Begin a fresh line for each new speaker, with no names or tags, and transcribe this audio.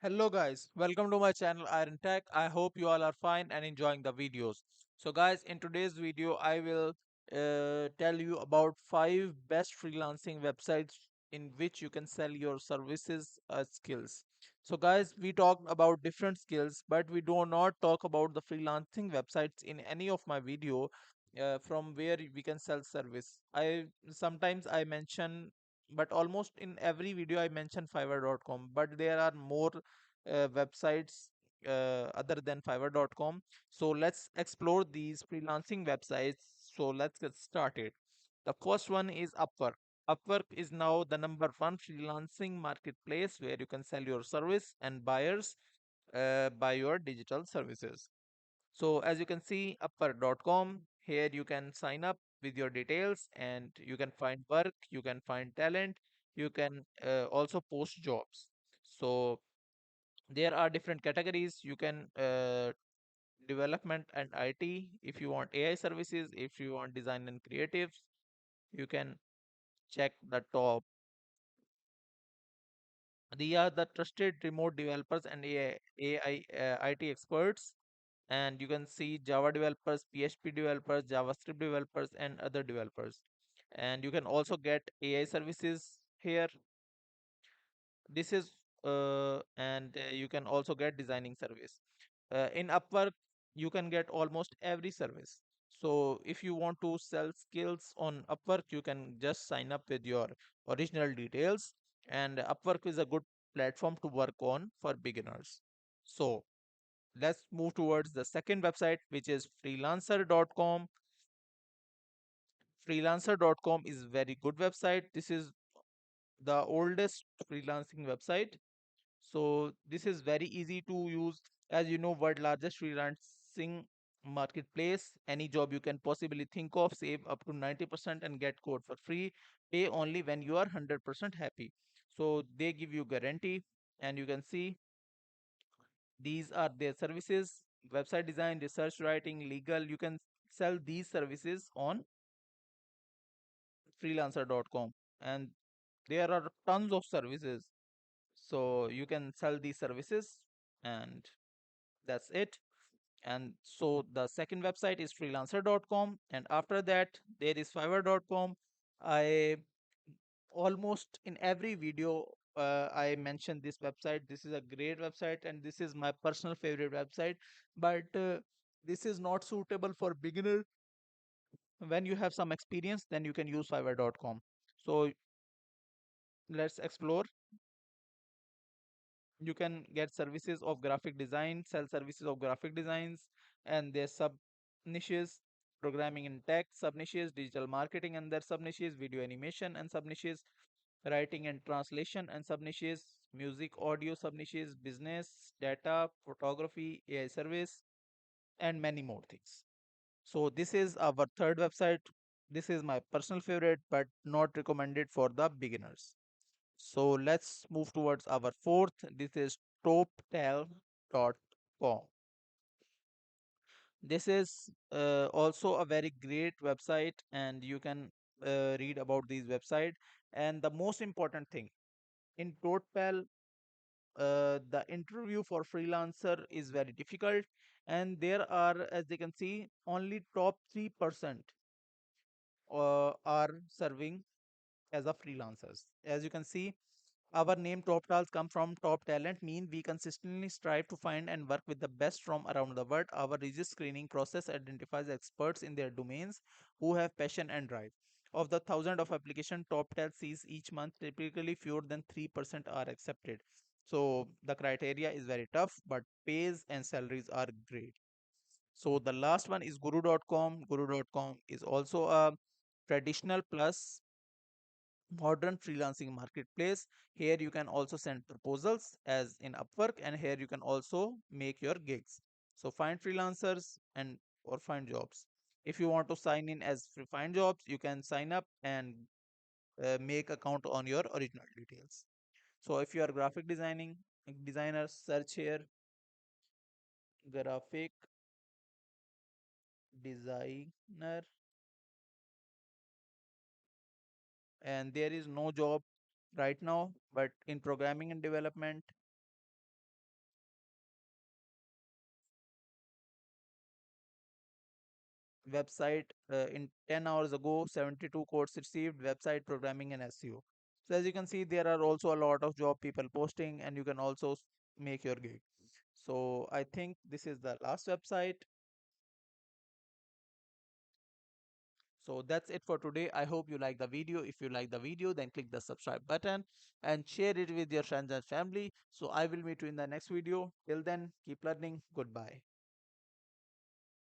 Hello guys, welcome to my channel Iron Tech. I hope you all are fine and enjoying the videos. So guys, in today's video I will tell you about 5 best freelancing websites in which you can sell your services as skills. So guys, we talked about different skills, but we do not talk about the freelancing websites in any of my video from where we can sell service. I sometimes I mention, but almost in every video I mention fiverr.com, but there are more websites other than fiverr.com. So let's explore these freelancing websites. So let's get started. The first one is Upwork. Upwork is now the number one freelancing marketplace where you can sell your service and buyers buy your digital services. So as you can see, upwork.com, here you can sign up with your details and you can find work, you can find talent, you can also post jobs. So there are different categories. You can development and IT. If you want AI services, if you want design and creatives, you can check the top. They are the trusted remote developers and AI IT experts. And you can see Java developers, PHP developers, JavaScript developers, and other developers. And you can also get AI services here. This is and You can also get designing service. In Upwork, you can get almost every service. So if you want to sell skills on Upwork, you can just sign up with your original details. And Upwork is a good platform to work on for beginners. So let's move towards the second website, which is freelancer.com. Freelancer.com is very good website. This is the oldest freelancing website. So this is very easy to use. As you know, world largest freelancing marketplace. Any job you can possibly think of, save up to 90% and get code for free. Pay only when you are 100% happy. So they give you guarantee, and you can see these are their services: website design, research writing, legal. You can sell these services on freelancer.com, and there are tons of services. So you can sell these services, and that's it. And so the second website is freelancer.com, and after that there is fiverr.com. I almost in every video I mention this website. This is a great website and this is my personal favorite website, but this is not suitable for beginner. When you have some experience, then you can use fiverr.com. So let's explore. You can get services of graphic design, sell services of graphic designs, and their sub niches: programming and tech sub niches, digital marketing and their sub niches, video animation and sub niches, writing and translation and sub niches, music audio sub niches, business, data, photography, AI service, and many more things. So this is our third website. This is my personal favorite, but not recommended for the beginners. So let's move towards our fourth. This is toptal.com. This is also a very great website, and you can read about these website. And the most important thing in Toptal, the interview for freelancer is very difficult, and there are, as you can see, only top 3% are serving as a freelancers. As you can see, our name Top Tals come from top talent, mean we consistently strive to find and work with the best from around the world. Our rigid screening process identifies experts in their domains who have passion and drive. Of the thousand of application Top Tals sees each month, typically fewer than 3% are accepted. So the criteria is very tough, but pays and salaries are great. So the last one is guru.com. Guru.com is also a traditional plus modern freelancing marketplace. Here you can also send proposals as in Upwork, and here you can also make your gigs. So find freelancers and or find jobs. If you want to sign in as find jobs, you can sign up and make account on your original details. So if you are graphic designer, search here graphic designer, and there is no job right now, but in programming and development website in 10 hours ago, 72 codes received, website programming and SEO. So as you can see, there are also a lot of job people posting, and you can also make your gig. So I think this is the last website. So that's it for today. I hope you like the video. If you like the video, then click the subscribe button and share it with your friends and family. So I will meet you in the next video. Till then, keep learning. Goodbye.